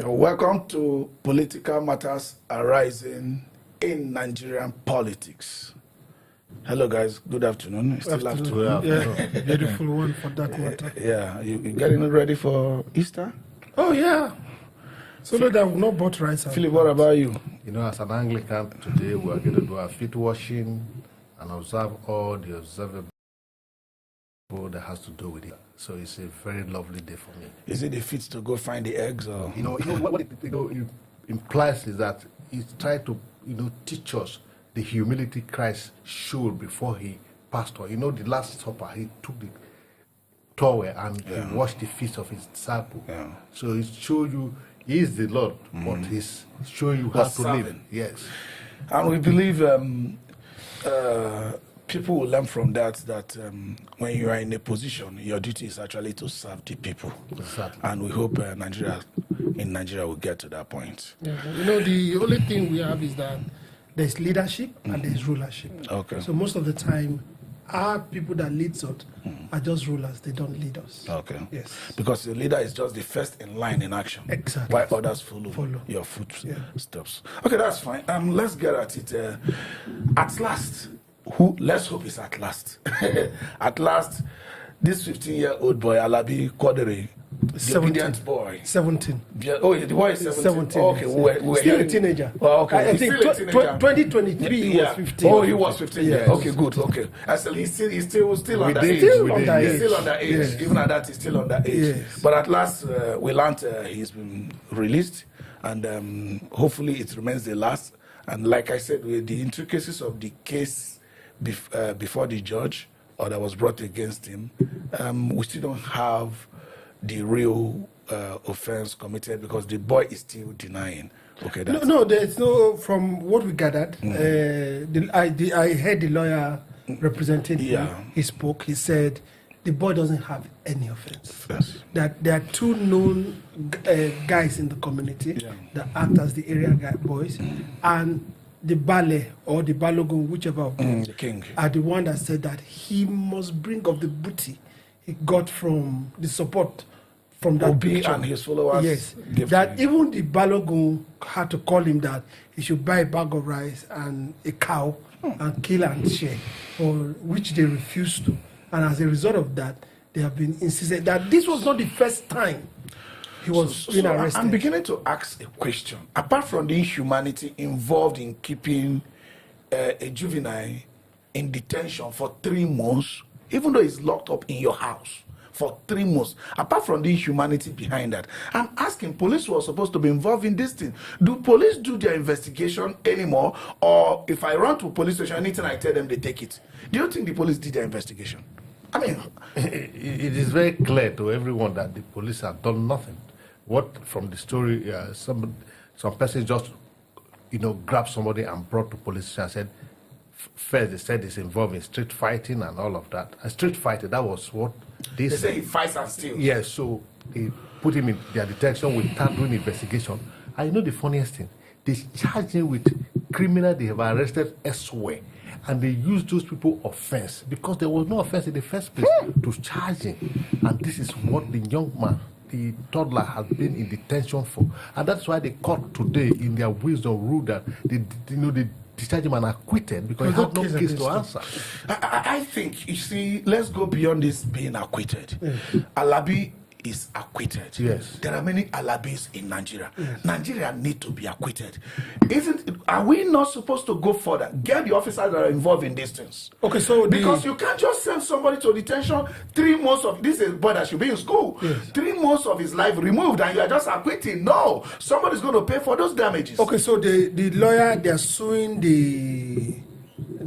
Welcome to Political Matters Arising in Nigerian Politics. Hello, guys. Good afternoon. It's still afternoon. Yeah, beautiful one for that matter. Yeah, you getting ready for Easter? Oh, yeah. So that I've not bought rice. Philip, what about you? You know, as an Anglican, today we are going to do our feet washing and observe all the observable that has to do with it. So it's a very lovely day for me. Is it the fit to go find the eggs, or what it implies is that he's trying to teach us the humility Christ showed before he passed on. The Last Supper, he took the towel and he washed the feet of his disciples. Yeah. So it shows you he is the Lord, but he's showing you how to live. Yes. And we believe people will learn from that when you are in a position, your duty is actually to serve the people. Exactly. And we hope Nigeria will get to that point. Yeah, the only thing we have is that there's leadership and there's rulership. Okay. So most of the time, our people that lead us are just rulers. They don't lead us. Okay. Yes. Because the leader is just the first in line in action. Exactly. While others follow your footsteps. Okay, that's fine. Let's get at it. At last, let's hope it's at last. At last, this 15-year-old boy, Alabi Regains, the Obidient boy. 17. Oh, the boy is 17. Oh, okay, we're still a teenager. Oh, okay. I think 2023 he was 15. Oh, he was 15. Yes. Okay, good. Okay. I said he's still under age. Still under age. He's still under age. Yes. Even at that, he's still under age. Yes. But at last, we learned he's been released, and hopefully it remains the last. And like I said, with the intricacies of the case before the judge or that was brought against him, we still don't have the real offense committed because the boy is still denying. Okay, no, there's no. From what we gathered, I heard the lawyer representing him. He spoke. He said the boy doesn't have any offense. Yes. That there are two known guys in the community that act as the area boys, and the ballet or the balogun, whichever of them, the king, are the one that said that he must bring up the booty he got from the support from that Obi picture. and his followers. Yes, that even the balogun had to call him that he should buy a bag of rice and a cow and kill and share, or which they refused to. And as a result of that, they have been insisted that this was not the first time he was being arrested. I'm beginning to ask a question. Apart from the inhumanity involved in keeping a juvenile in detention for 3 months, even though he's locked up in your house for 3 months, apart from the inhumanity behind that, I'm asking, police were supposed to be involved in this thing. Do police do their investigation anymore? Or if I run to a police station, anything I tell them, they take it? Do you think the police did their investigation? I mean, it is very clear to everyone that the police have done nothing. What from the story, some person just, grabbed somebody and brought to police station and said, first they said he's involved in street fighting and all of that. And street fighting, that was what they said. Say he fights and steals. Yes, so they put him in their detection without doing investigation. And the funniest thing, they charged him with criminal they have arrested elsewhere. And they used those people offense because there was no offense in the first place to charge him. And this is what the young man, the toddler, has been in detention for. And that's why the court today, in their wisdom, ruled that they discharged him and acquitted because he had no case to answer. I think, you see, let's go beyond this being acquitted. Alabi is acquitted. Yes. There are many Alabis in Nigeria. Yes. Nigeria need to be acquitted. Are we not supposed to go further? Get the officers that are involved in these things. Okay, so because you can't just send somebody to detention 3 months of this is a boy that should be in school. Yes. 3 months of his life removed and you are just acquitting. No, somebody's going to pay for those damages. Okay, so the lawyer, they're suing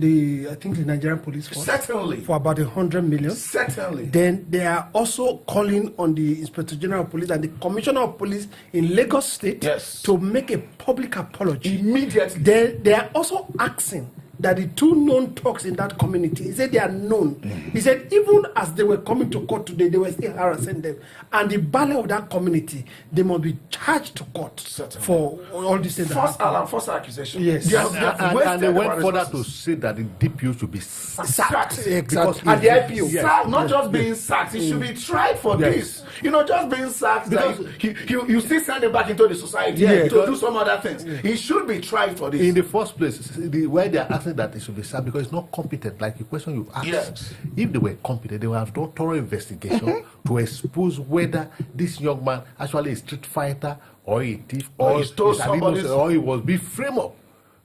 I think the Nigerian police force. Certainly. For about 100 million. Certainly. Then they are also calling on the Inspector General of Police and the Commissioner of Police in Lagos State to make a public apology. Immediately. They are also asking that the two known thugs in that community, he said they are known. He said even as they were coming to court today, they were still harassing them. And the ballet of that community, they must be charged to court for all these things. False accusation. Yes. And they went further to say that the DPO should be sacked. Exactly. And the IPO. Sacked, not just being sacked. He should be tried for this. You know, just being sacked, because you still send him back into the society to do some other things. He should be tried for this. In the first place, why they are asking that it should be sacked, because it's not competent. Like the question you asked, if they were competent, they would have done thorough investigation to expose whether this young man actually a street fighter or a thief or he was being framed up.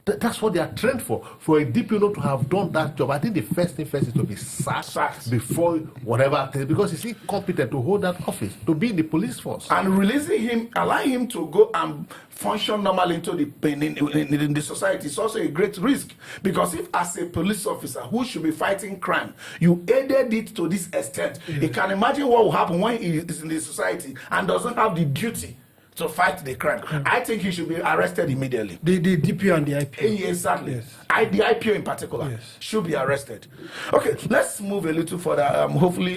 That's what they are trained for. For a DPO to have done that job, I think the first thing first is to be sacked before whatever thing, because he's incompetent to hold that office, to be in the police force. And releasing him, allowing him to go and function normally into in the society is also a great risk. Because if as a police officer who should be fighting crime, you aided it to this extent, you can imagine what will happen when he is in the society and doesn't have the duty to fight the crime. I think he should be arrested immediately. The DPO and the IPO. Exactly. The IPO in particular should be arrested. Okay, let's move a little further. Hopefully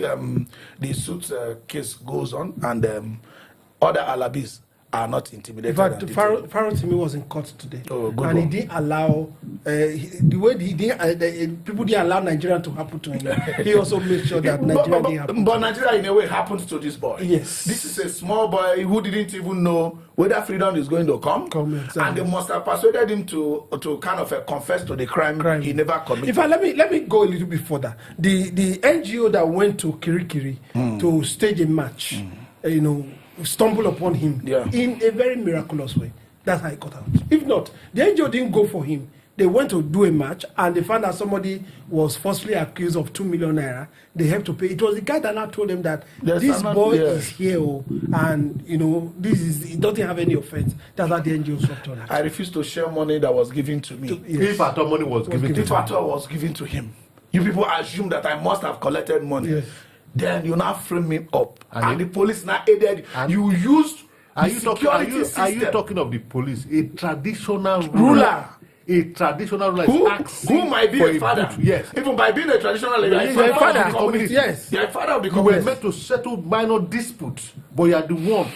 the suit case goes on and other Alabis are not intimidated. But Pharaoh to me was in court today. Oh, good and one. he didn't allow, the way people didn't allow Nigeria to happen to him. He also made sure that Nigeria didn't happen. But Nigeria in a way happened to this boy. Yes. This is a small boy who didn't even know whether freedom is going to come. Exactly. And they must have persuaded him to kind of confess to the crime he never committed. In fact, let me go a little bit further. The NGO that went to Kirikiri to stage a match, stumble upon him in a very miraculous way. That's how he got out. If not, the NGO didn't go for him. They went to do a match and they found that somebody was falsely accused of 2 million naira. They have to pay. It was the guy that now told them that this boy is here and he doesn't have any offense. That's how the NGO swapped on it. I refuse to share money that was given to me. If at all money was given to him. You people assume that I must have collected money. Yes. Then you now frame me up. And the police now aided you. Used are you talking of the police? A traditional ruler. A traditional ruler who might be a father. Yes. Even by being a traditional leader, you're a father of the community. Yes. You're a father of the You community. were meant to settle minor disputes, but you are the one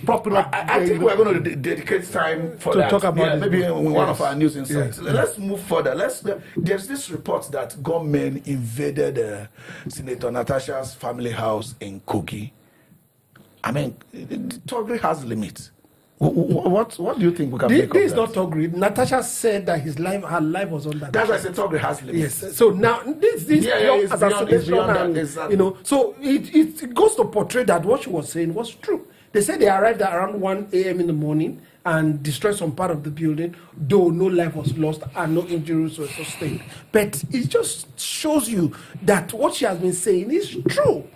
propping up. I think we're going to dedicate time for that. Talk about maybe in one of our news insights. Yes. Let's move further. There's this report that Gunmen invaded Senator Natasha's family house in Kogi. I mean, Togri has limits. What do you think we can make of that? This is not Togri. Natasha said that her life was under. That's why I said Togri has limits. Yes. So now this assassination exactly. So it goes to portray that what she was saying was true. They said they arrived at around 1 a.m. in the morning and destroyed some part of the building, though no life was lost and no injuries were sustained. But it just shows you that what she has been saying is true.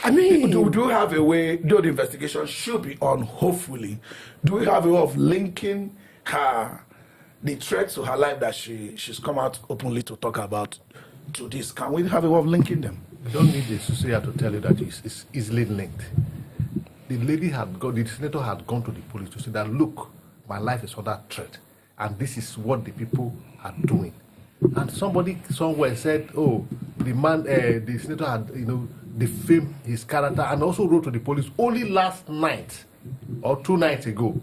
I mean, do we have a way, though the investigation should be on, hopefully, do we have a way of linking the threats to her life that she's come out openly to talk about to this? Can we have a way of linking them? You don't need the Susia to tell you that it's easily linked. The senator had gone to the police to say that, look, my life is under threat, and this is what the people are doing. And somebody somewhere said, oh, the senator had, defamed his character, and also wrote to the police only last night or 2 nights ago,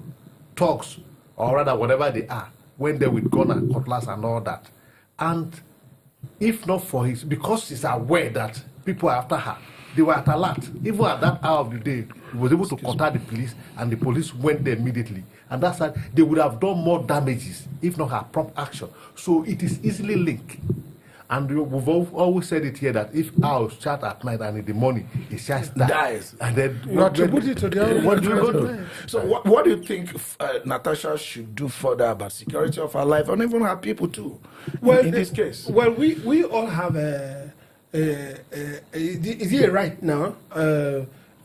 talks, or rather whatever they are, went there with gun and cutlass and all that. And if not for because he's aware that people are after her, they were at alert. Even at that hour of the day, he was able to contact the police, and the police went there immediately. And that's why they would have done more damages if not her prompt action. So it is easily linked. And we've always said it here that if our chat at night and in the morning, it just dies. And then you attribute it to the other. What do you go to? So what do you think Natasha should do further about security of her life and even her people too? Well, in this case. Well, we all have is it right now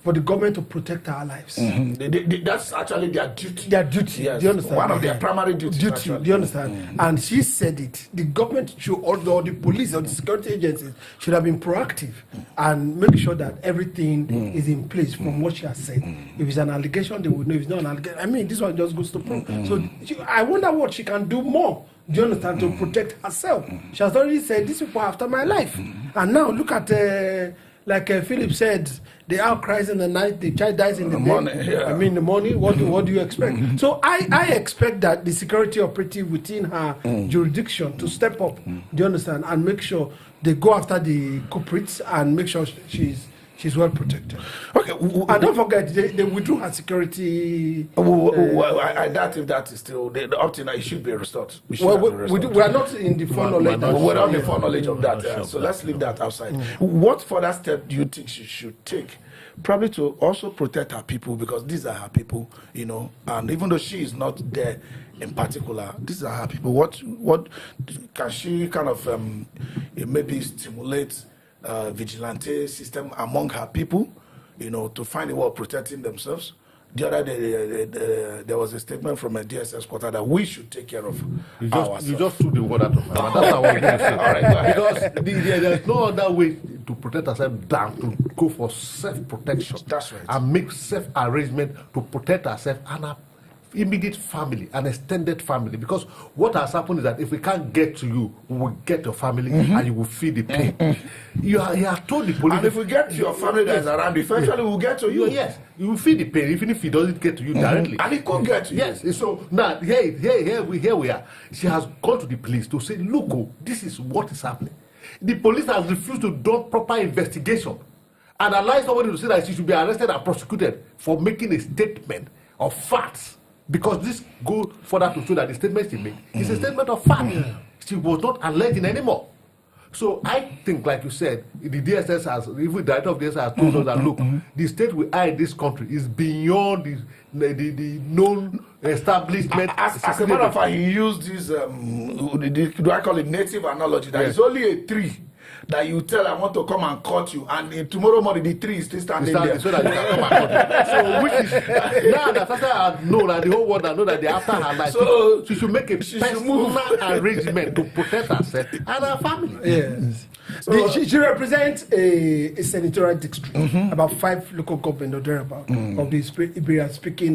for the government to protect our lives? That's actually their duty. Their duty. Yes. Do you understand? One of their primary duties. Do you understand? And she said it. The government should, or the police or the security agencies should have been proactive and make sure that everything is in place from what she has said. If it's an allegation, they will know. If it's not an allegation, I mean, this one just goes to prove. So I wonder what she can do more Do you understand? To protect herself. She has already said, these people are after my life. And now look at, like Philip said, the owl cries in the night, the child dies in the morning. day. Yeah. I mean, the morning, what do you expect? So I expect that the security operative within her jurisdiction to step up, do you understand, and make sure they go after the culprits and make sure she's well protected. Okay. And don't forget, they withdrew her security. I doubt if that is still up to now. It should be restored. We are not in the full knowledge. We're not in the full knowledge of that. So let's leave that outside. What further step do you think she should take? Probably to also protect her people, because these are her people, you know. And even though she is not there in particular, these are her people. What can she kind of maybe stimulate vigilante system among her people, you know, to find a way of protecting themselves? The other day, there was a statement from a DSS quarter that we should take care of ourselves. You just threw the word out of my mouth. That's what I was going to say. All right, because there's no other way to protect ourselves than to go for self-protection. That's right. And make self-arrangement to protect ourselves and our immediate family and extended family. Because what has happened is that if we can't get to you, we will get your family and you will feel the pain. You are told the police. And if we get to your family that is around, eventually we'll get to you. Yes, you will feel the pain, even if it doesn't get to you directly. And it could get to you. Yes, so now here we are. She has gone to the police to say, look, this is what is happening. The police has refused to do proper investigation and allow somebody to say that she should be arrested and prosecuted for making a statement of facts. Because this goes further to show that the statement she made is a statement of fact. She was not alleging anymore. So I think, like you said, the DSS has, even the director of DSS has told us that, look, the state we are in this country is beyond the known establishment. As a matter of fact, he used this, do I call it native analogy, that it's only a tree that you tell I want to come and cut you, and tomorrow morning the tree is still standing there. So that you can come and cut you. So which is, now Natasha know that the whole world know that they're after her life. So she should make a personal arrangement to protect herself and her family. Yes. So she represents a senatorial district, about 5 local government or thereabout of the Iberian-speaking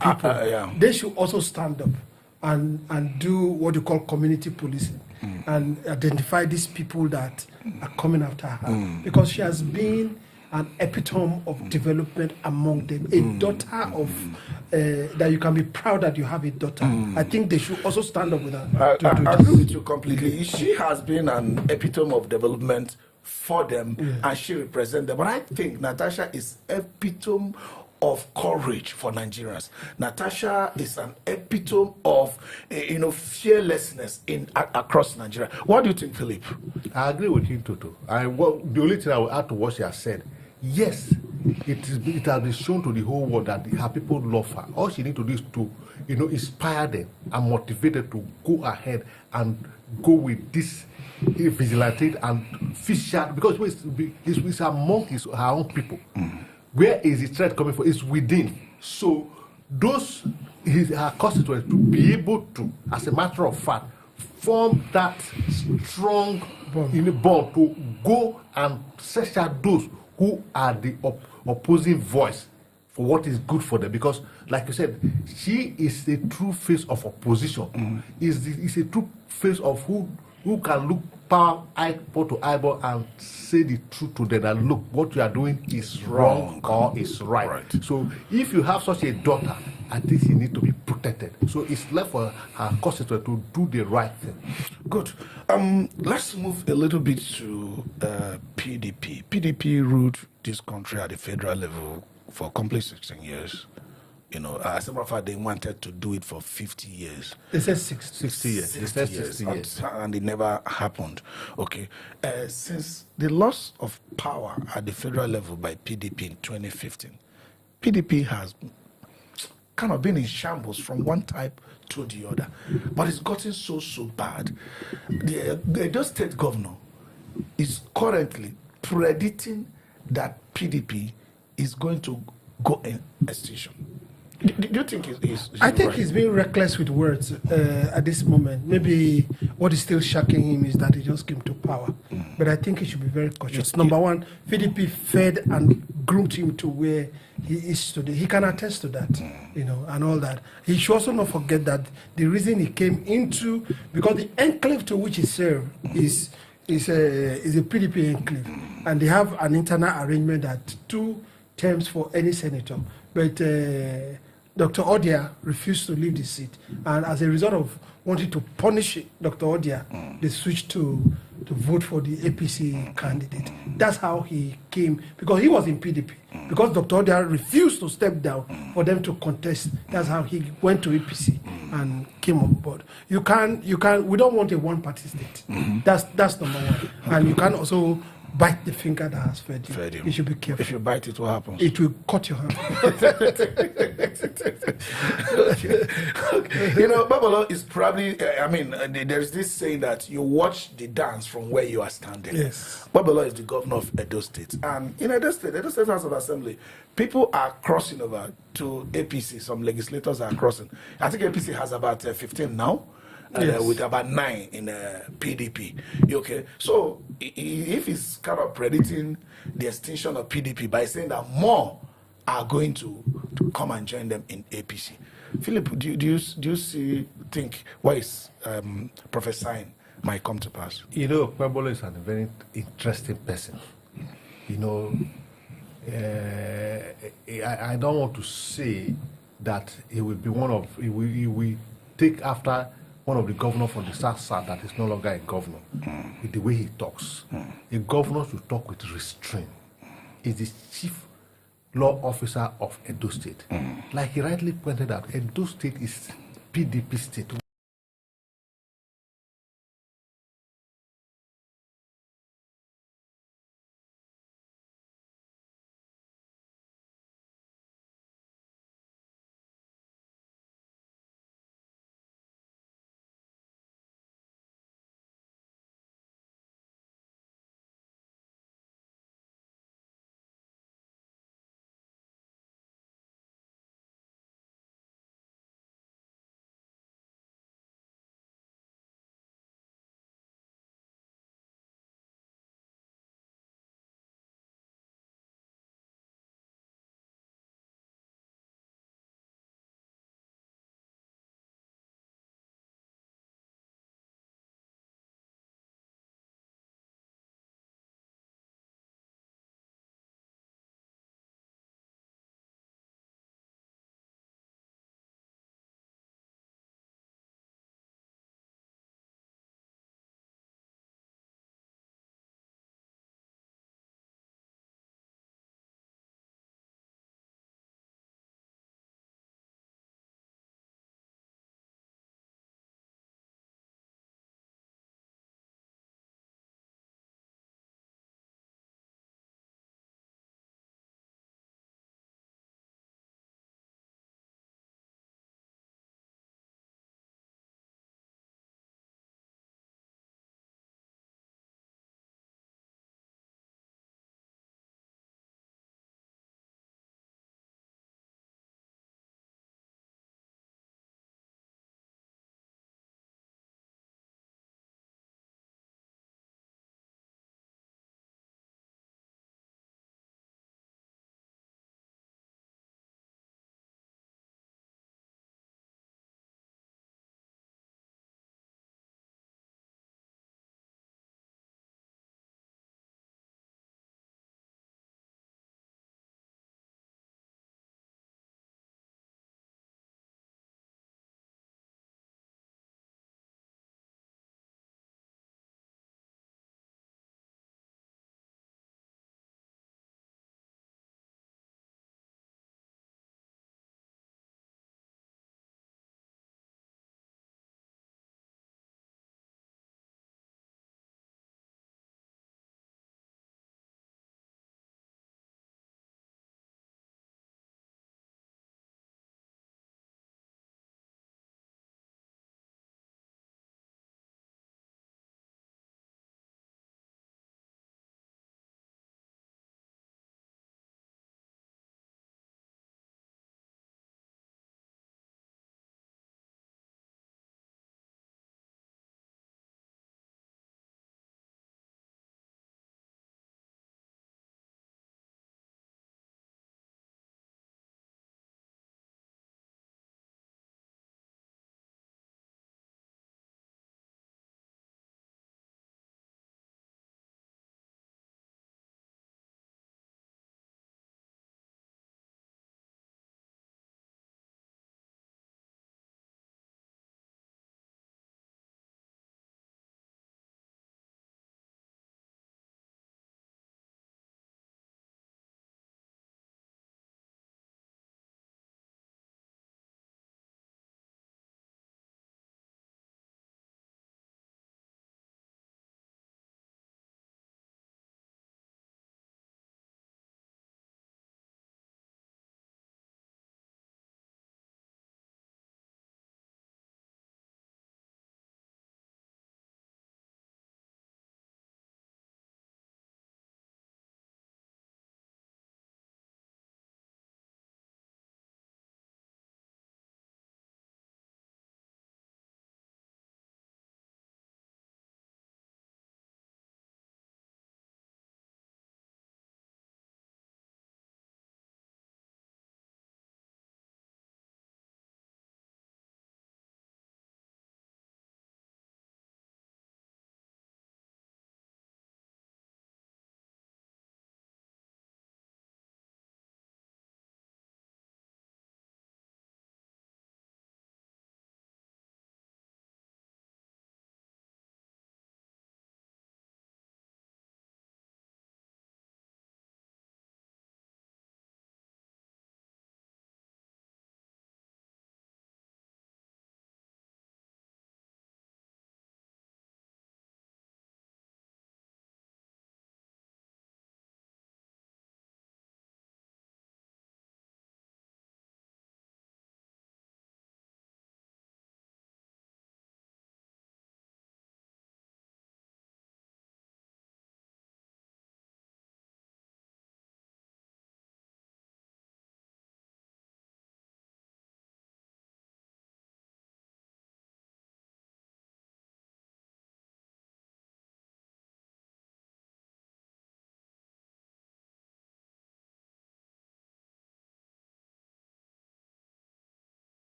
people. They should also stand up and do what you call community policing and identify these people that are coming after her, because she has been an epitome of development among them, a daughter of that you can be proud that you have a daughter. I think they should also stand up with her. I agree with you completely. She has been an epitome of development for them, and she represents them. But I think Natasha is epitome of courage for Nigerians. Natasha is an epitome of fearlessness across Nigeria. What do you think, Philip? I agree with you, Toto. The only thing I will add to what she has said, yes, it has been shown to the whole world that her people love her. All she needs to do is to inspire them and motivate them to go ahead and go with this vigilante and fish out, because it's among her own people. Where is the threat coming from? It's within. So those her constituents to be able to, as a matter of fact, form that strong bond to go and search out those who are the opposing voice for what is good for them. Because, like you said, she is the true face of opposition. Is a true face of who can look eyeball to eyeball and say the truth to them, that look, what you are doing is wrong or is right. So if you have such a daughter, I think she needs to be protected. So it's left for her constituent to do the right thing. Good. Let's move a little bit to PDP. PDP ruled this country at the federal level for complete 16 years. As a matter of fact, they wanted to do it for 50 years. They said 60 years. 60 years. And it never happened. Okay. Since the loss of power at the federal level by PDP in 2015, PDP has kind of been in shambles from one type to the other. But it's gotten so bad. The Edo State governor is currently predicting that PDP is going to go in extinction. Do you think he's I think right? he's being reckless with words at this moment. Maybe what is still shocking him is that he just came to power. But I think he should be very cautious. Number one, PDP fed and groomed him to where he is today. He can attest to that, you know, and all that. He should also not forget that the reason he came into, because the enclave to which he served is a PDP enclave, and they have an internal arrangement that 2 terms for any senator. But Dr. Odia refused to leave the seat, and as a result of wanting to punish Dr. Odia, they switched to vote for the APC candidate. That's how he came, because he was in PDP. Because Dr. Odia refused to step down for them to contest, that's how he went to APC and came on board. We don't want a one-party state. That's number one. And you can also bite the finger that has fed you. You should be careful. If you bite it, what happens? It will cut your hand. You know, Babalo is probably, there's this saying that you watch the dance from where you are standing. Yes. Babalo is the governor of Edo State. And in Edo State House of Assembly, people are crossing over to APC. Some legislators are crossing. I think APC has about 15 now. Yes. With about 9 in PDP. Okay, so if he's kind of predicting the extinction of PDP by saying that more are going to come and join them in APC, Philip, do you think what is prophesying might come to pass? You know, Kwebolo is a very interesting person. You know, I don't want to say that he will be he will take after one of the governors from the South that is no longer a governor, with the way he talks. A governor should talk with restraint. He's the chief law officer of Edo State. Like he rightly pointed out, Edo State is PDP state.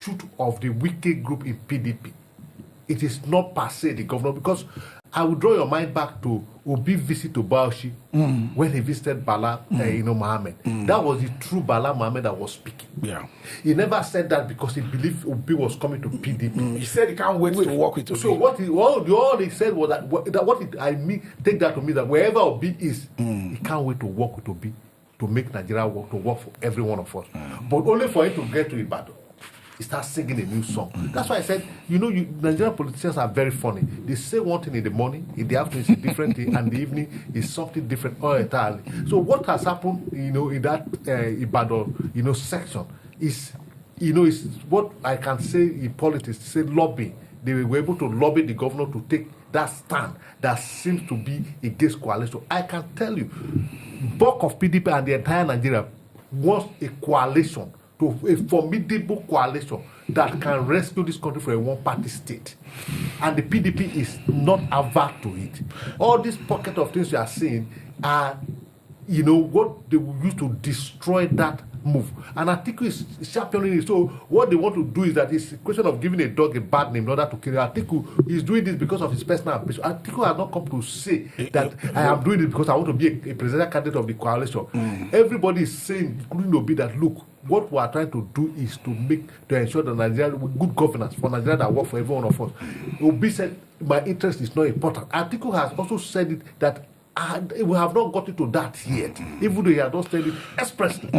truth of the wicked group in PDP. It is not per se the governor, because I will draw your mind back to Obi visit to Bauchi when he visited Bala Mohammed. That was the true Bala Mohammed that was speaking. Yeah. He never said that because he believed Obi was coming to PDP. He said he can't wait to work with Obi. So all he said was that take that to me that wherever Obi is, he can't wait to work with Obi to make Nigeria work, to work for every one of us. But only for him to get to Ibadan, he starts singing a new song. That's why I said, Nigerian politicians are very funny. They say one thing in the morning, in the afternoon it's a different thing, and in the evening is something different all entirely. So what has happened, in that Ibadan, section is what I can say in politics, say lobbying. They were able to lobby the governor to take that stand that seems to be against coalition. I can tell you, bulk of PDP and the entire Nigeria wants a coalition, a formidable coalition that can rescue this country from a one-party state. And the PDP is not averse to it. All these pocket of things you are seeing are, what they will use to destroy that move. And Atiku is championing it. So what they want to do is that it's a question of giving a dog a bad name in order to kill it. Atiku is doing this because of his personal ambition. Atiku has not come to say that I am doing it because I want to be a presidential candidate of the coalition. Everybody is saying, including Obi, that look, what we are trying to do is to ensure that Nigeria with good governance for Nigeria that work for every one of us. Obi said my interest is not important. Atiku has also said it that we have not gotten to that yet, even though he has not said it expressly.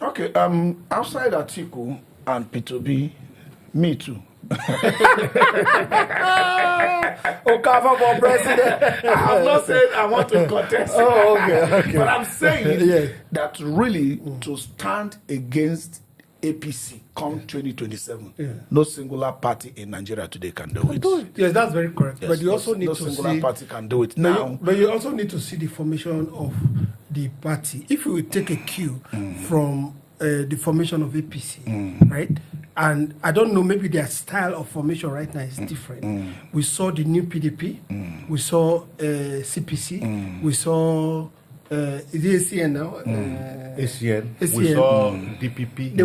Okay, outside Atiku and Peter Obi, me too. Okafor for president. I have not said I want to contest. Okay. But I'm saying Yes. that really to stand against APC come 2027, no singular party in Nigeria today can do it. Yes, that's very correct. Yes, but you also need no to singular see party can do it now. But you also need to see the formation of the party. If you will take a cue from the formation of APC, right? And I don't know, maybe their style of formation right now is different. We saw the new PDP, we saw CPC, we saw is it ACN now? ACN. ACN. We saw DPP.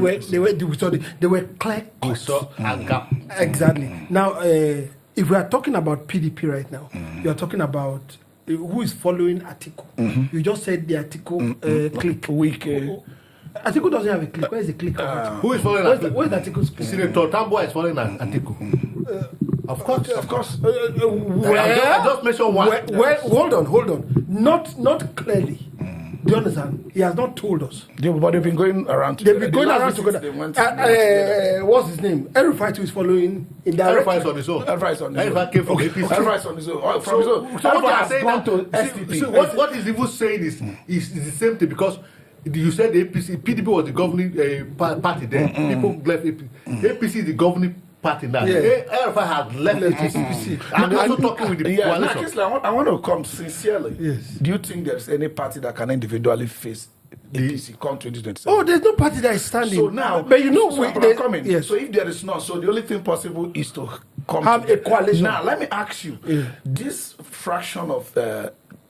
They were clear cut. We saw AGAP. Exactly. Now, if we are talking about PDP right now, you are talking about who is following Atiku. You just said the Atiku clique. Wike. Atiku doesn't have a clique. Where is the clique? Who is following Atiku? Where is Atiku's clique? Senator Tambo is following Atiku. Of course. I just mentioned one. Hold on. Not clearly. Do you understand? He has not told us. But they've been going around together. They've been going around together. What's his name? El-Rufai is following in that. El-Rufai is on his own. El-Rufai is on his own. El-Rufai came from APC. El-Rufai is on his own. From his own. So what you are saying gone to SDP. SDP. What is even saying is the same thing, because you said the APC, PDP was the governing party then. People left APC. APC is the governing party now. El-Rufai has left APC. And they're also talking with the coalition. I want to come sincerely. Yes. Do you think there's any party that can individually face APC come 2027? Oh, there's no party that is standing. So now, but they're coming. Yes. So if there is not, so the only thing possible is to come have a coalition. Now, let me ask you, this fraction of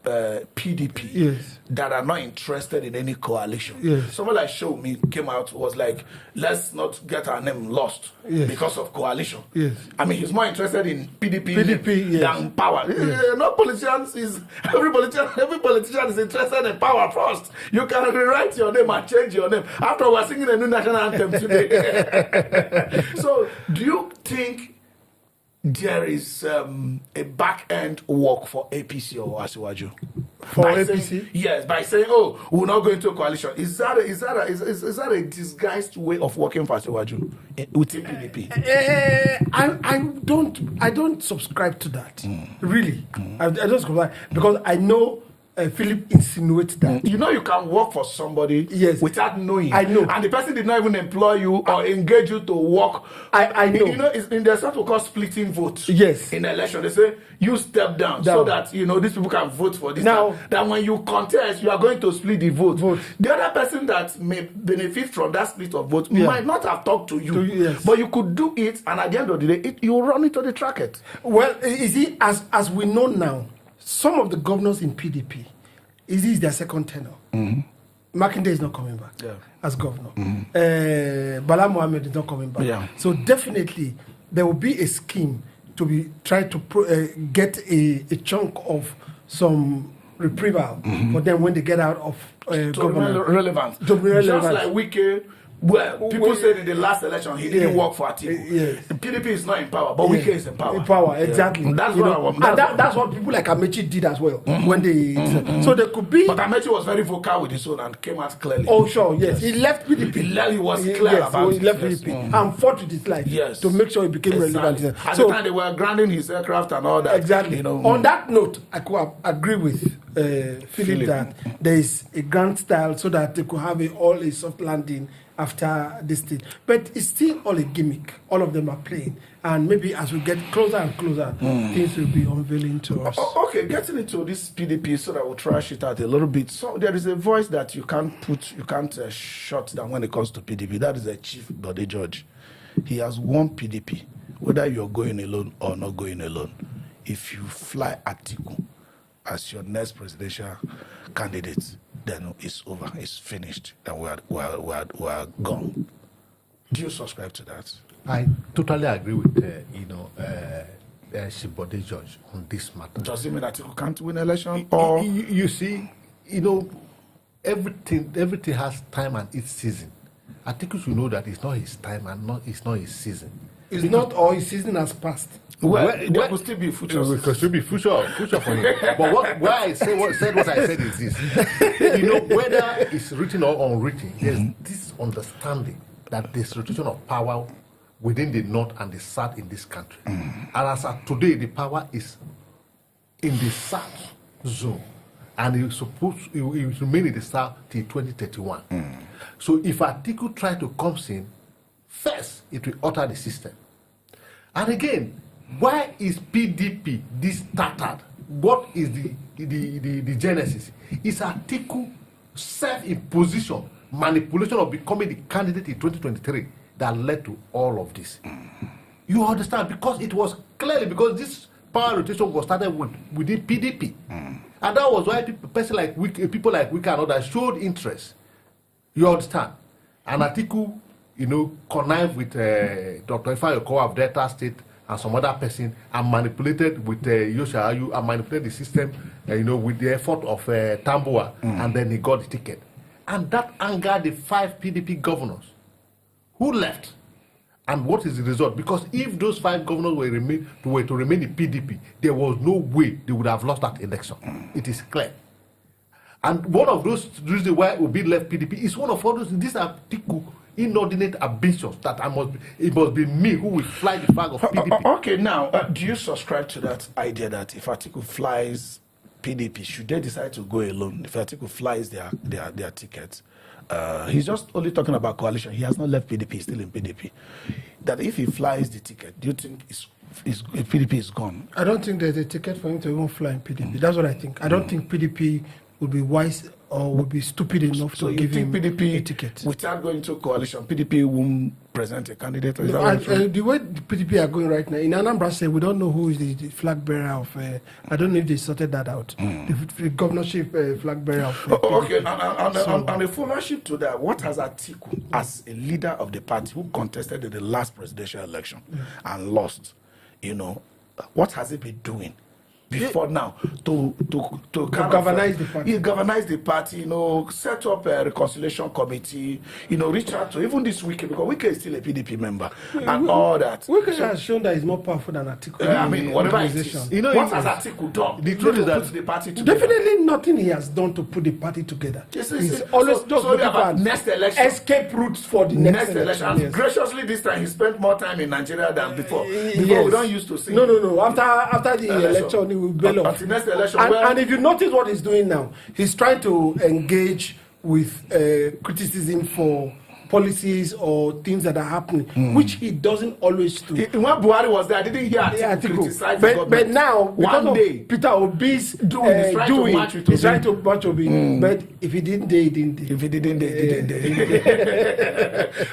PDP that are not interested in any coalition. Someone like Show Me came out, was like, let's not get our name lost because of coalition. I mean, he's more interested in PDP than power. No politicians every politician is interested in power first. You can rewrite your name and change your name. After we're singing a new national anthem today. So do you think there is a back-end work for APC or Asiwaju? For APC? Yes, by saying, oh, we're not going to a coalition. Is that a disguised way of working for Asiwaju within PDP? I don't subscribe to that. Really. I don't subscribe, because I know Philip insinuates that. You know you can work for somebody without knowing. I know. And the person did not even employ you or engage you to work. I know. You know, it's in there's what we call splitting votes. Yes. In election, they say you step down so that these people can vote for this. Now, that when you contest, you are going to split the vote. The other person that may benefit from that split of votes might not have talked to you. But you could do it, and at the end of the day, you run into the tracket. Well, is it as we know now? Some of the governors in PDP, is this their second tenure? Makinde is not coming back as governor. Bala Mohammed is not coming back. Yeah. So definitely there will be a scheme to be try to get a chunk of some reprieve for them when they get out of government. Relevant. To be relevant. Just like Wike, well, people said in the last election he didn't work for Atiku. Yes. The PDP is not in power, but Wike is in power. In power, exactly. That's You what know, I want. and that's what people like Amechi did as well when they. So there could be. But Amechi was very vocal with his own and came out clearly. Oh sure, yes. He left PDP. He was clear yes, about he left it. PDP and fought with his life to make sure he became relevant. At So the time they were grounding his aircraft and all that. exactly. You know. On that note, I could agree with Philip that there is a grand style so that they could have all a soft landing after this thing. But it's still all a gimmick. All of them are playing. And maybe as we get closer and closer, things will be unveiling to us. Okay, getting into this PDP so that we'll trash it out a little bit. So there is a voice that you can't shut down when it comes to PDP. That is the Chief Bode George. He has won PDP, whether you're going alone or not going alone. If you fly Atiku as your next presidential candidate, then it's over, it's finished, and we're gone. Do you subscribe to that? I totally agree with Chief Bode George on this matter. Does it mean that you can't win election? Or You see, everything has time and its season. I think you should know that it's not his time and it's not his season. It's not all his season has passed. Well, there could still be future. There could still be future for him. But why I said what I said is this: whether it's written or unwritten, there's this understanding that there's rotation of power within the north and the south in this country. And as of today, the power is in the south zone, and it will remain in the south till 2031. So if Atiku try to come in, first it will alter the system. And again, why is PDP this started? What is the genesis? It's Atiku self-imposition, manipulation of becoming the candidate in 2023 that led to all of this. You understand? Because it was clearly because this power rotation was started within PDP. And that was why people like Wike and others showed interest. You understand? And Atiku, connived with Dr. Ifeanyi Okowa of Delta State and some other person and manipulated with Yosha Ayu and manipulated the system, with the effort of Tambuwa, and then he got the ticket. And that angered the 5 PDP governors who left. And what is the result? Because if those 5 governors were to remain in PDP, there was no way they would have lost that election. It is clear. And one of those reasons why Obi left PDP is one of all those. These are inordinate ambitions that it must be me who will fly the flag of PDP. Okay, now, do you subscribe to that idea that if Atiku flies PDP, should they decide to go alone? If Atiku flies their tickets, he's just only talking about coalition. He has not left PDP, he's still in PDP. That if he flies the ticket, do you think PDP is gone? I don't think there's a ticket for him to even fly in PDP. That's what I think. I don't think PDP would be wise or would be stupid enough to give him PDP, a ticket. Without going to coalition, PDP won't present a candidate? Or The way the PDP are going right now, in Anambra State, we don't know who is the flag bearer of, I don't know if they sorted that out, the governorship flag bearer of Okay, and a followership to that, what has Atiku, as a leader of the party who contested in the last presidential election and lost, what has he been doing before now to galvanize the party? He galvanized the party, set up a reconciliation committee, reach out to even this Wike, because Wike is still a PDP member and all that. Wike has shown that he's more powerful than Atiku. Whatever it is. What has Atiku done? The truth is that the party together? Definitely nothing he has done to put the party together. He's always just looking for next election. Escape routes for the next election. And graciously this time he spent more time in Nigeria than before. Before we don't used to see. No. After the election, he will bail off. Until next election. And if you notice what he's doing now, he's trying to engage with criticism for policies or things that are happening, which he doesn't always do. When Buhari was there, I didn't hear Atiku criticize the government. But now, because of Peter Obi's he's trying to match Obi. But if he didn't, he didn't. If he didn't, he didn't.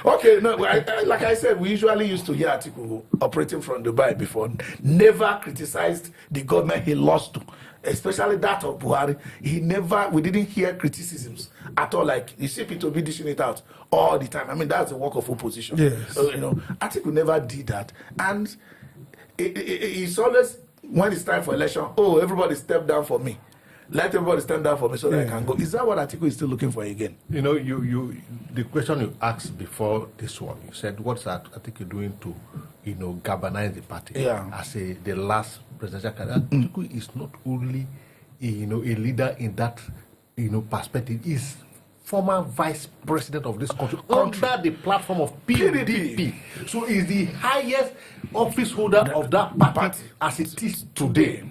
Okay, no, like I said, we usually used to hear Atiku operating from Dubai before. Never criticized the government he lost to. especially that of Buhari, we didn't hear criticisms at all. Like, you see Peter Obi dishing it out all the time. I mean, that's the work of opposition. Yes. Atiku never did that. And it's always, when it's time for election, everybody step down for me. Let everybody stand down for me so that I can go. Is that what Atiku is still looking for again? The question you asked before this one, you said, what's Atiku doing to, galvanize the party? Yeah. As the last presidential candidate, Atiku is not only, a leader in that, perspective. He's former vice president of this country under the platform of PDP. So he's the highest office holder of that party as it is today.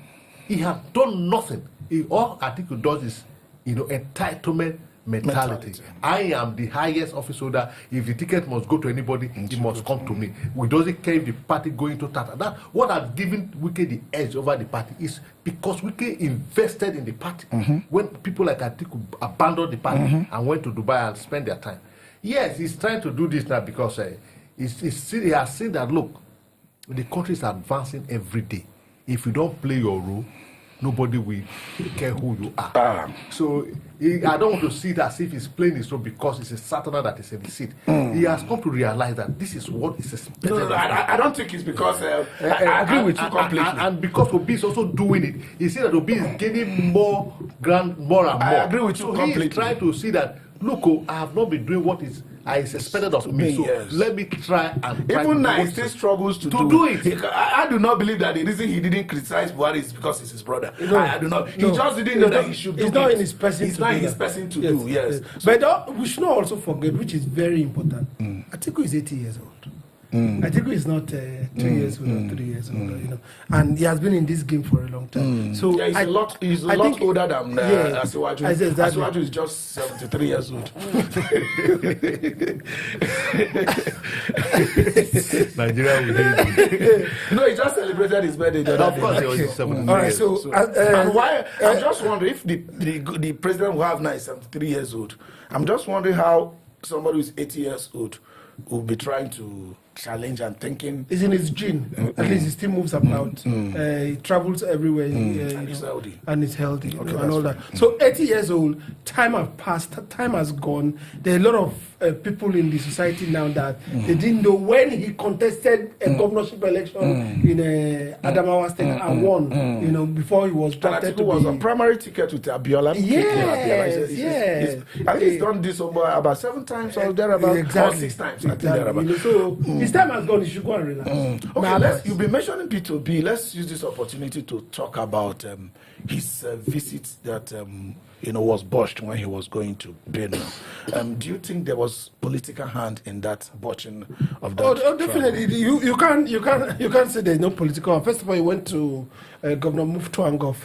He has done nothing. All Atiku does is, entitlement mentality. I am the highest office holder. If the ticket must go to anybody, it must come to me. We doesn't care if the party going to Tata. That what has given Wike the edge over the party is because Wike invested in the party. When people like Atiku abandoned the party and went to Dubai and spent their time. Yes, he's trying to do this now because he has seen that, look, the country is advancing every day. If you don't play your role, nobody will care who you are. So I don't want to see it as if he's playing his role because it's a Saturday that is in the seat. He has come to realize that this is what is expected. No, I don't think it's because I agree with you completely. And because Obi is also doing it, he see that Obi is gaining more and more. I agree with you completely. He is trying to see that, look, I have not been doing what is expected of me. So let me try and even now he still struggles to do it. I do not believe that the reason he didn't criticize Buhari is because he's his brother. I do not. He just didn't know that he should do it. It's not in his person. It's not in his person to do. Yes. But we should not also forget, which is very important. Atiku is 80 years old. Atiku is not 2 years old or 3 years old, and he has been in this game for a long time. So he's a lot older than Asiwaju. Exactly. Asiwaju is just 73 years old. Nigeria will hate you. He just celebrated his birthday the other day. Of course, he was 73 All right, years. so and why? I'm just wondering if the president who have now is 73 years old. I'm just wondering how somebody who is 80 years old will be trying to challenge and thinking. It's in his gene. At least he still moves about. He travels everywhere. And he's healthy. And he's healthy. Okay, and all that. So 80 years old, time has passed, time has gone. There are a lot of people in the society now that they didn't know when he contested a governorship election in Adamawa State and won, before he was drafted to was on primary ticket with Abiola. Yes. And he's done this about 7 times or thereabout, or 6 times. I think thereabout. So his time has gone, he should go and relax. Okay, you've been mentioning Peter Obi. Let's use this opportunity to talk about his visit that was botched when he was going to Benue. Do you think there was political hand in that botching of that? Oh, definitely. You can't say there's no political hand. First of all, he went to Governor Muftuang of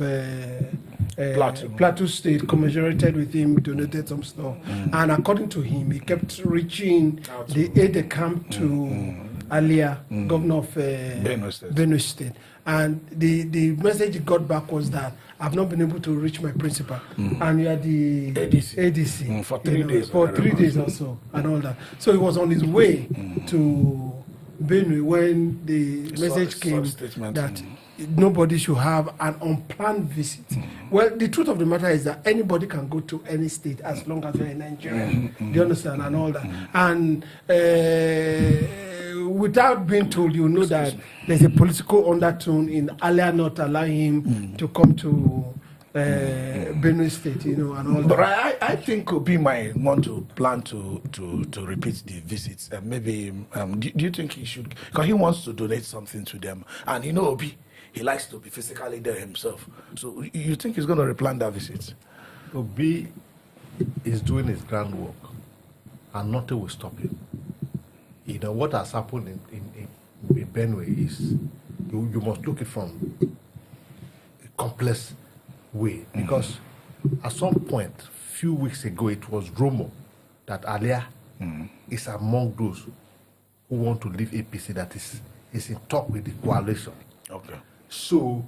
Plateau State, commiserated with him, donated some stuff, and according to him, he kept reaching the aide-de-camp to Alia, governor of Benue State. And the message he got back was that I've not been able to reach my principal, and you are the ADC for 3 days. For 3 days or so, and all that. So he was on his way to Benue when the message came that nobody should have an unplanned visit. Well, the truth of the matter is that anybody can go to any state as long as you're in Nigeria. Do you understand? And all that. And without being told, you know that there's a political undertone in Alia not allowing him to come to Benue State, and all that. But I think Obi might want to plan to repeat the visits. Maybe, do you think he should? Because he wants to donate something to them. And Obi, he likes to be physically there himself. So you think he's going to replan that visit? Obi is doing his groundwork, and nothing will stop him. What has happened in Benue is you must look at it from a complex way, because at some point, few weeks ago, it was rumor that Alia is among those who want to leave APC, that is in talk with the coalition. Okay. So,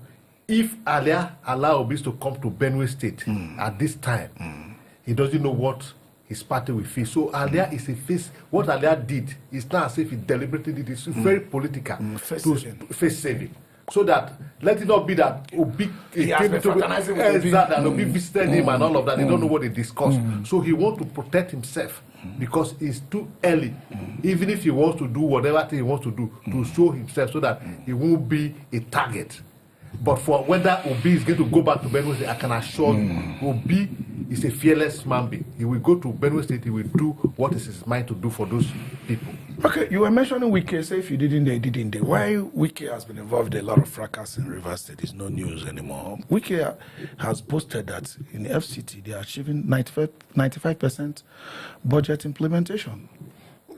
if Alia allow Obi to come to Benue State at this time, he doesn't know what his party will face. So Alia is a face. What Alia did is not as if he deliberately did. It's very political, face saving. so that let it not be that Obi He has been fraternizing with Obi. that Obi visited him and all of that. They don't know what they discussed. So he wants to protect himself because it's too early. Even if he wants to do whatever thing he wants to do to show himself so that he won't be a target. But for whether Obi is going to go back to Benue State, I can assure you, Obi is a fearless man being. He will go to Benue State, he will do what is his mind to do for those people. Okay, you were mentioning Wike, say if you didn't, they didn't. They. Why Wike has been involved in a lot of fracas in River State is no news anymore. Wike has boasted that in the FCT they are achieving 95% budget implementation.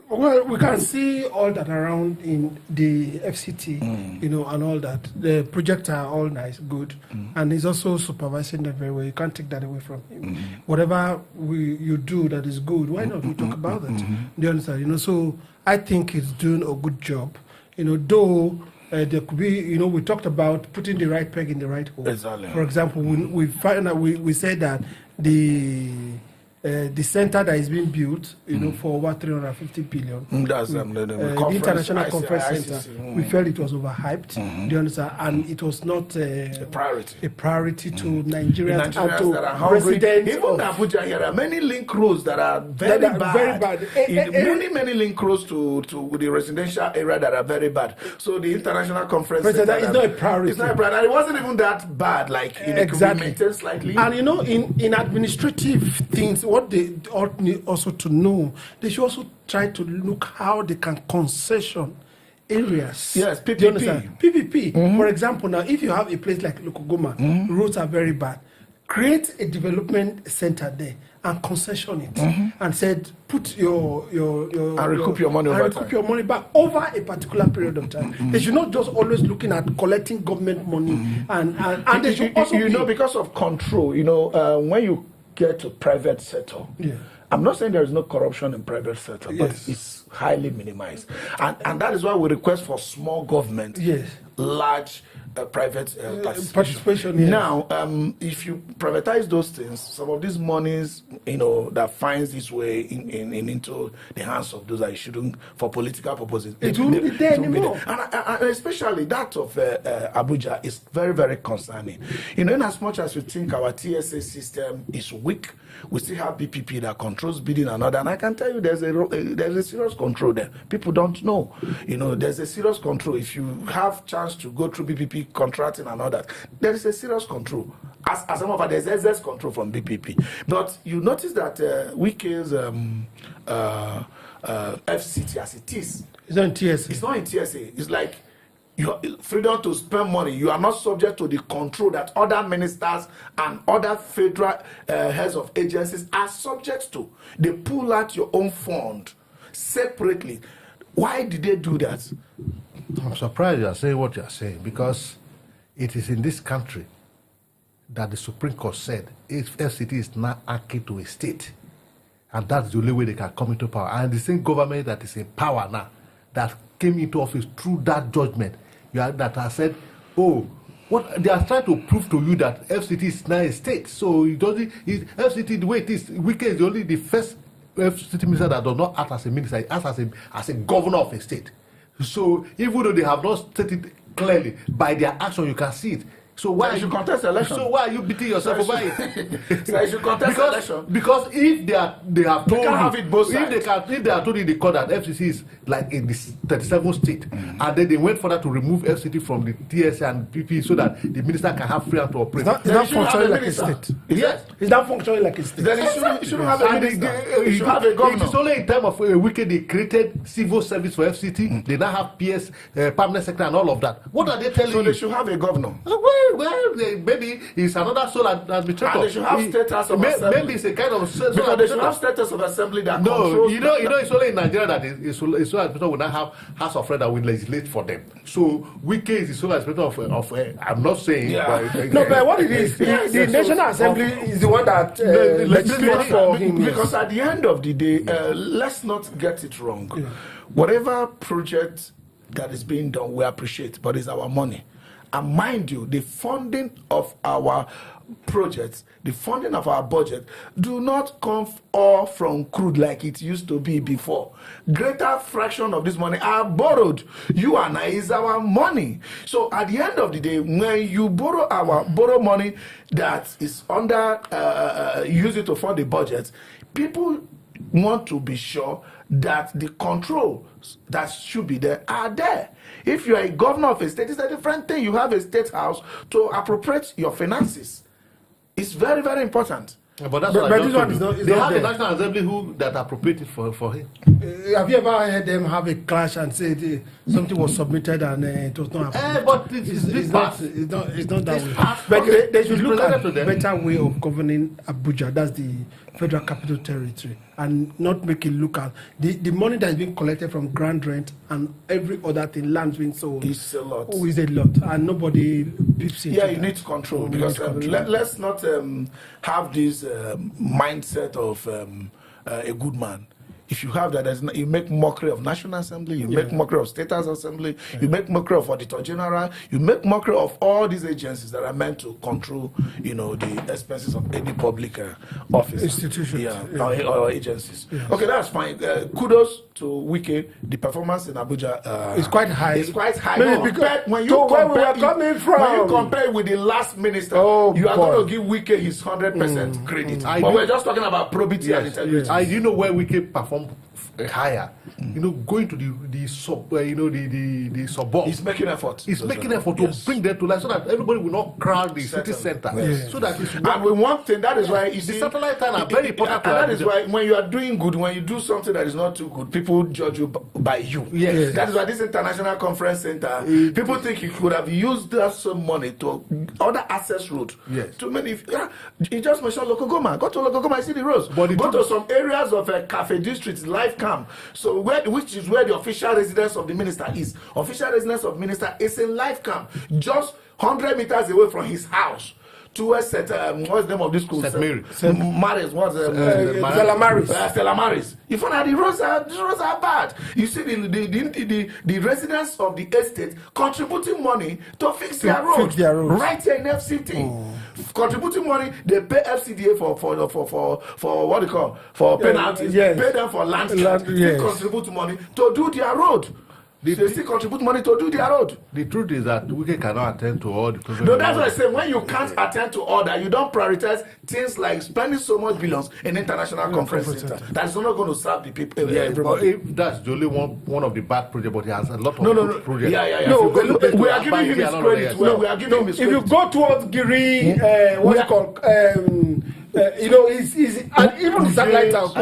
Well, we can see all that around in the FCT, you know, and all that. The projects are all nice, good, and he's also supervising them very well. You can't take that away from him. Whatever you do that is good, why not we talk about it? Do you understand? You know, so I think he's doing a good job. You know, though there could be, you know, we talked about putting the right peg in the right hole. Exactly. For example, we find out we said that the center that is being built, you know, for over 350 billion. That's the International Conference Center. We felt it was overhyped. Do you understand? And it was not a priority to Nigerians and to residents. Even Abuja, here are many link roads that are very bad. Many link roads to the residential area that are very bad. So the International Conference Center is not a priority. It's not a priority. And it wasn't even that bad. Like it could be maintained slightly. And you know, in administrative things, what they ought also to know, they should also try to look how they can concession areas. Yes, PPP. PPP. For example, now if you have a place like Lukugoma, roads are very bad. Create a development center there and concession it, and said put your recoup your money your money back over a particular period of time. They should not just always looking at collecting government money, and they should also know, because of control. You know, when you get to private sector. Yeah. I'm not saying there is no corruption in private sector, but it's highly minimized. And that is why we request for small government, large private participation. Yes. Now, if you privatize those things, some of these monies, you know, that finds its way into the hands of those that shouldn't, for political purposes, it won't be there anymore. And especially that of Abuja is very, very concerning. You know, in as much as you think our TSA system is weak, we still have BPP that controls bidding and other. And I can tell you there's a serious control there. People don't know. You know, there's a serious control. If you have chance to go through BPP contracting and all that, there is a serious control. As some of there's excess control from BPP. But you notice that Wike's FCT as it is. It's not in TSA. It's not in TSA. It's like your freedom to spend money. You are not subject to the control that other ministers and other federal heads of agencies are subject to. They pull out your own fund separately. Why did they do that? I'm surprised you are saying what you are saying, because it is in this country that the Supreme Court said if FCT is not akin to a state, and that's the only way they can come into power. And the same government that is in power now, that came into office through that judgment, that has said, oh, what they are trying to prove to you that FCT is not a state. So it doesn't. FCT, the way it is, Wike is only the first FCT minister that does not act as a minister; he acts as a governor of a state. So even though they have not stated clearly, by their action you can see it. So why you contest election? So why are you beating yourself over it? So you should contest election. Because if they have told you, have it both sides. If they are told in the court that FCC is like in the 37th state, and then they went further to remove FCT from the TSA and PP so that the minister can have freedom to operate. It's not functioning like a state. Yes, it's not functioning like a state. Then it shouldn't have a minister. It should have a governor. It is only in time of Wike they created civil service for FCT. They now have PS, permanent secretary, and all of that. What are they telling you? So they should have a governor. Well, maybe it's another soul administrator. And they should have status of assembly. Maybe it's a kind of soul because they should have status of assembly that controls. You know, it's only in Nigeria that it's soul administrator will not have House of Reps that will legislate for them. So Wike is the soul administrator of I'm not saying. Yeah. But what it is, the National Assembly is the one that legislates for him. Because at the end of the day, let's not get it wrong. Yeah. Whatever project that is being done, we appreciate, but it's our money. And mind you, the funding of our projects, the funding of our budget do not come all from crude like it used to be before. Greater fraction of this money are borrowed. You and I is our money. So at the end of the day, when you borrow money that is under use it to fund the budget, people want to be sure that the controls that should be there are there. If you are a governor of a state, it's a different thing. You have a state house to appropriate your finances. It's very, very important. Yeah, but that's But what this one is not. they have the National Assembly that appropriated for him. Have you ever heard them have a clash and say something was submitted and it was not approved? But it's not that way. But Okay. they should look at presented to a them. better way of governing Abuja. That's the Federal Capital Territory, and not make it look at the money that is being collected from ground rent and every other thing, lands being sold. It's a lot. Oh, it's a lot, and nobody peeps into Yeah, that. you need to control, You because need to control. let's not have this mindset of a good man. If you have that, you make mockery of National Assembly, you make mockery of State House Assembly, you make mockery of Auditor General, you make mockery of all these agencies that are meant to control, the expenses of any public office. Institutions. Or agencies. Yes. Okay, that's fine. Kudos to Wike. The performance in Abuja It's quite high. It's quite high. Maybe because where we are coming from. When you compare with the last minister, you are going to give Wike his 100% credit. But we're just talking about probity and integrity. I do know where Wike performed higher. Going to the sub, the suburbs. He's making effort. He's making effort to bring them to life so that everybody will not crowd the city center. Yes. So that it's And with one thing, that is why you the see, satellite town are very important. and that is why when you are doing good, when you do something that is not too good, people judge you by you. Yes. That is why this international conference center, people think you could have used that some money to other access route. Yes. Too many. You just mentioned local government. Go to local government, see the roads. But Go to some areas of cafe districts, life camp. So which is where the official residence of the minister is. Official residence of minister is in life camp, just 100 meters away from his house. Towards what's the name of this school? St. Mary. Maris. What's Stella Maris. Stella Maris. You find out the roads are bad. You see the residents of the estate contributing money to fix their roads. Right here in FCT. Contributing money, they pay FCDA for what they call for penalties. Pay them for land. They contribute money to do their road. They still contribute money to do their road. The truth is that we cannot attend to all the problems. No, that's what I say. When you can't attend to all that, you don't prioritize things like spending so much billions in international conference center. That's not going to serve the people. But if that's the only one of the bad projects, but he has a lot of good projects. No, we are giving him his credit. We are giving him his credit. If you go towards Giri, what's it called? And even the satellite house. We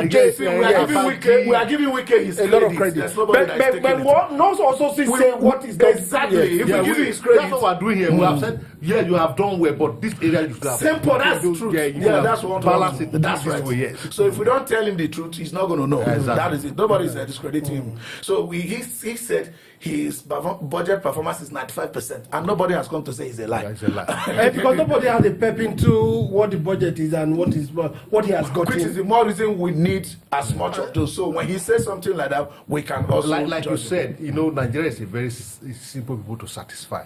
are giving Wike his a lot of credit. But what knows also say what is that? Exactly. If we give you his credit, that's what we're doing here. We have said, you have done well, but this area you should have. Simple, that's true. That's what balance it. That's right. Yes. So if we don't tell him the truth, he's not going to know. Exactly. That is it. Nobody's discrediting him. So he said his budget performance is 95%, and nobody has come to say it's a lie. It's a lie. Because nobody has a pep into what the budget is and what he has got. Which is the more reason we need as much of those. So when he says something like that, we can also like you said, Nigeria is a very simple people to satisfy.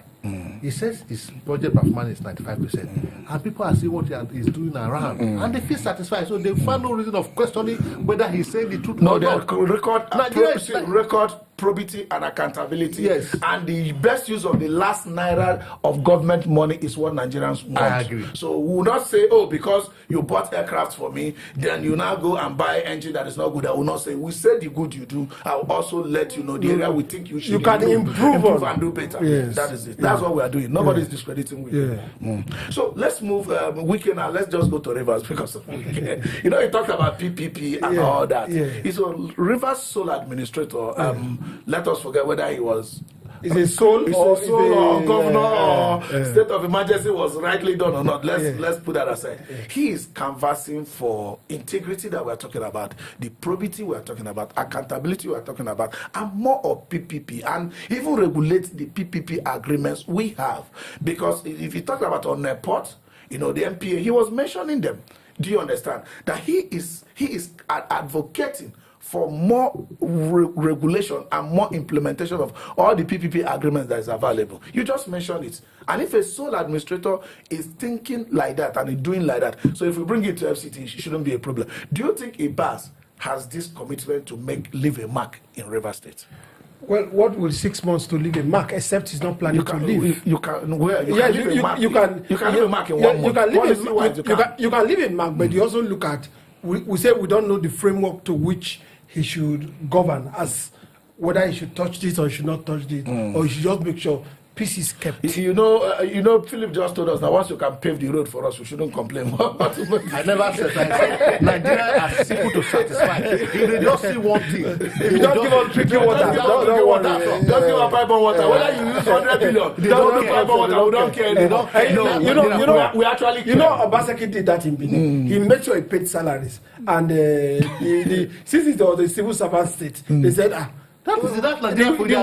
He says his budget performance is 95%, and people are seeing what he's doing around, and they feel satisfied. So they find no reason of questioning whether he's saying the truth. No, or they not. record probity and accountability. Yes. And the best use of the last naira of government money is what Nigerians want. I agree. So we will not say, because you bought aircraft for me, then you now go and buy engine that is not good. I will not say, we say the good you do. I will also let you know the area we think you should improve and do better. Yes. That is it. That's what we are doing. Nobody is discrediting Wike. So let's move Wike now. Let's just go to Rivers because of Wike. He talked about PPP and all that. He's a Rivers sole administrator. Let us forget whether he was sole or governor or state of emergency was rightly done or not. Let's put that aside. He is canvassing for integrity that we're talking about, the probity we're talking about, accountability we're talking about, and more of PPP, and even regulate the PPP agreements we have. Because if you talk about on the port, the MPA, he was mentioning them. Do you understand that he is advocating for more regulation and more implementation of all the PPP agreements that is available. You just mentioned it. And if a sole administrator is thinking like that and is doing like that, so if we bring it to FCT, it shouldn't be a problem. Do you think Ibas has this commitment to leave a mark in River State? Well, what will 6 months to leave a mark, except he's not planning to leave? You can leave a mark. You can leave a mark in 1 month. You can leave a mark, but you also look at, we say we don't know the framework to which he should govern, as whether he should touch this or he should not touch this, or he should just make sure peace is kept. You know, Philip just told us that once you can pave the road for us, we shouldn't complain. I never said that. Nigeria are simple to satisfy. If they just see one thing, if you don't give us drinking water, don't give us pipe on water. Whether you use 100 billion, they don't give pipe on water. We don't care. We actually care. Obaseki did that in Benin. He made sure he paid salaries, and since it was the civil servant state, they said, the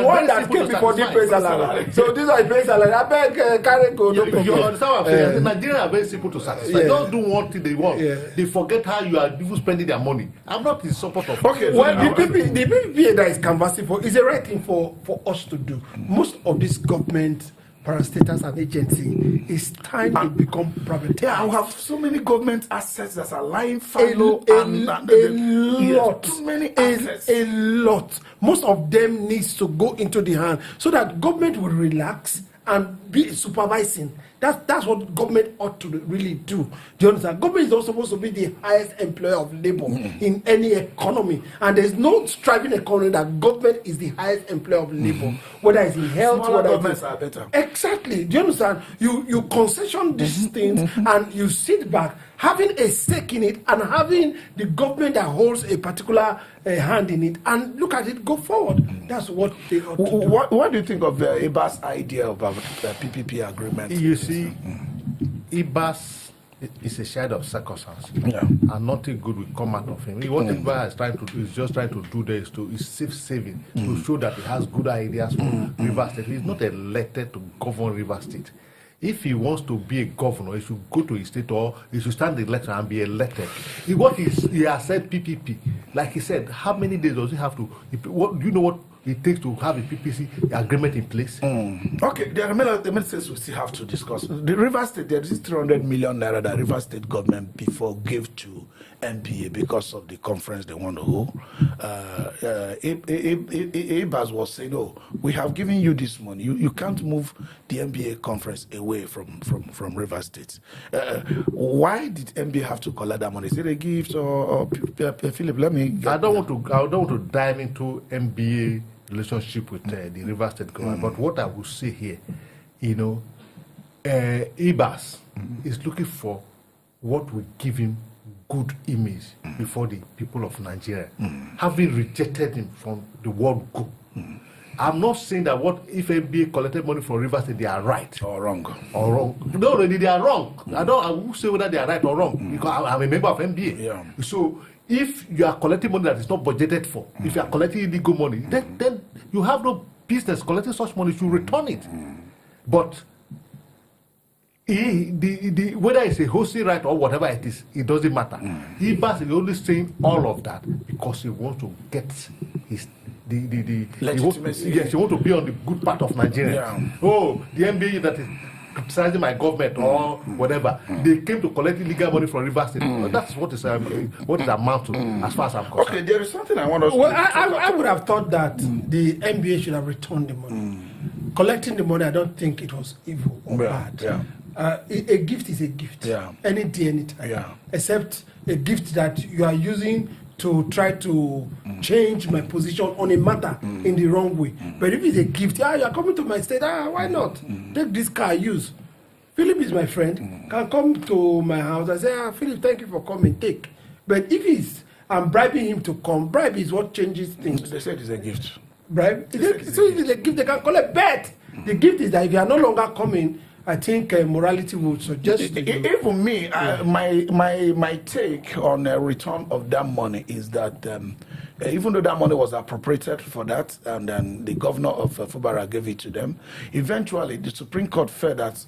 one that came before the pay salary. So these are pay salary. I beg, carry go. You understand what I'm saying? Nigerians are very simple to satisfy. Don't do one thing they want. They forget how you are even spending their money. I'm not in support of. Okay. Well, the PPP that is canvassing for is the right thing for us to do. Most of this government parastatals and agency is time to become private. Yeah, we have so many government assets that are lying fallow too many assets. A lot. Most of them needs to go into the hand so that government will relax and be supervising. That's what government ought to really do. Do you understand? Government is not supposed to be the highest employer of labor in any economy. And there's no striving economy that government is the highest employer of labor. Whether it's in health, smaller whether governments are better. Exactly. Do you understand? You concession these things and you sit back, having a stake in it and having the government that holds a particular hand in it, and look at it go forward. That's what they ought to do. What do you think of Ibas' idea about the PPP agreement? You see, Ibas is a shade of circumstance, and nothing good will come out of him. What Ibas is trying to do is just trying to do this is saving to show that he has good ideas for River State. He's not elected to govern River State. If he wants to be a governor, he should go to his state or he should stand the election and be elected. He has said PPP. Like he said, how many days does he have to? Do you know what it takes to have a PPC agreement in place? Okay, there are many things we still have to discuss. The River State, there is 300 million naira that River State government before gave to MPA because of the conference they want to hold. Ibas was saying, "Oh, we have given you this money. You can't move the MPA conference away from River State." Why did MPA have to collect that money? Is it a gift or Philip? Let me. I don't want to dive into MPA relationship with the River State government. But what I will say here, Ibas is looking for what will give him good image before the people of Nigeria, having rejected him from the world group. I'm not saying that what if MBA collected money from River State, they are right or wrong. No, they are wrong. I won't say whether they are right or wrong because I'm a member of MBA. Yeah. So if you are collecting money that is not budgeted for, if you are collecting illegal money, then you have no business collecting such money. You return it. But whether it's a hosting right or whatever it is, it doesn't matter. Ibas is only saying all of that because he wants to get his legitimacy. He wants to be on the good part of Nigeria. Yeah. Oh, the MBA that is criticizing my government or whatever, they came to collect illegal money from River State. That's what it amounts to, as far as I'm concerned. Okay, there is something I want us to. Well, I would have thought that the MBA should have returned the money. Collecting the money, I don't think it was evil or bad. Yeah. A gift is a gift. Yeah. Any day, anytime. Yeah. Except a gift that you are using to try to change my position on a matter in the wrong way. But if it's a gift, you are coming to my state, why not? Take this car, use. Philip is my friend, can come to my house and say, Philip, thank you for coming, take. But if I'm bribing him to come, bribe is what changes things. They said it's a gift. Bribe? So if it's a gift, they can collect. Bet the gift is that if you are no longer coming, I think morality would suggest. Even me, my take on a return of that money is that even though that money was appropriated for that, and then the governor of Fubara gave it to them, eventually the Supreme Court said that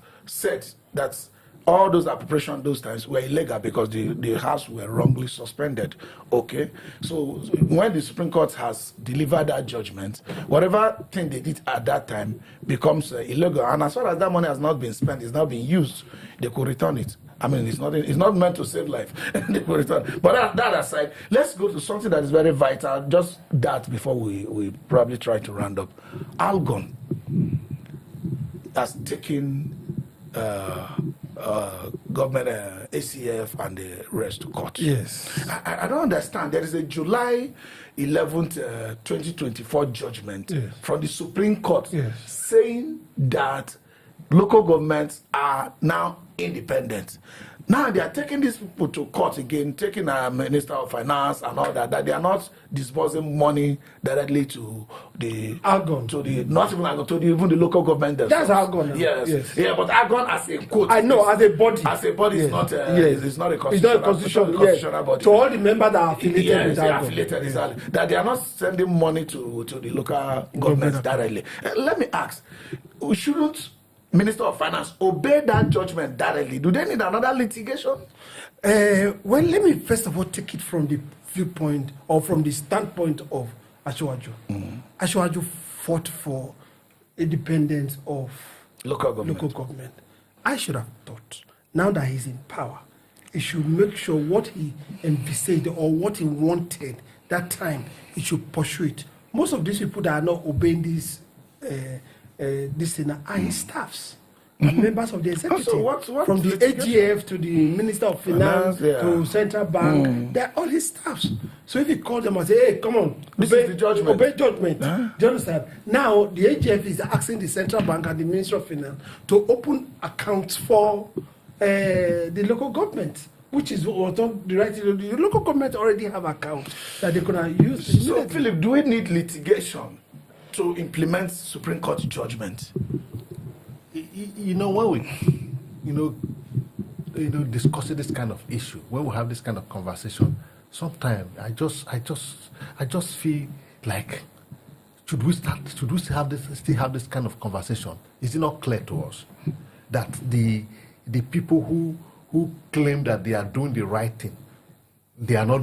all those appropriations those times were illegal because the House were wrongly suspended. Okay, so when the Supreme Court has delivered that judgment, whatever thing they did at that time becomes illegal. And as far as that money has not been spent, it's not being used, they could return it. I mean, it's not meant to save life. They could return. But that aside, let's go to something that is very vital. Just that before we probably try to round up. ALGON has taken government ACF and the rest to court. Yes. I don't understand. There is a July 11th, 2024 judgment from the Supreme Court saying that local governments are now independent. Now they are taking these people to court again, taking a Minister of Finance and all that they are not disbursing money directly to the ALGON. to the not even ALGON, to even the local government. That's ALGON. Yes. Yeah, but ALGON as a quote. I know, as a body. As a body, it's not. It's not a constitutional. It's not a constitutional body. So all the members that are affiliated with ALGON. Affiliated exactly. That they are not sending money to the local government directly. Let me ask: shouldn't Minister of Finance obey that judgment directly? Do they need another litigation? Well, let me first of all take it from the viewpoint or from the standpoint of Ashwaju. Ashwaju fought for independence of local government. I should have thought, now that he's in power, he should make sure what he envisaged or what he wanted that time, he should pursue it. Most of these people that are not obeying this thing are his staffs and members of the executive. So what from the AGF to the Minister of Finance to Central Bank, they're all his staffs. So if he called them and say, hey, come on, this is the judgment. Obey judgment. Do you understand? Now the AGF is asking the Central Bank and the Minister of Finance to open accounts for the local government, which is what the right. The local government already have accounts that they could use. So Philip, do we need litigation to implement Supreme Court judgment? You know, when we discussing this kind of issue, when we have this kind of conversation, sometimes I just feel like should we still have this kind of conversation? Is it not clear to us that the people who claim that they are doing the right thing, they are not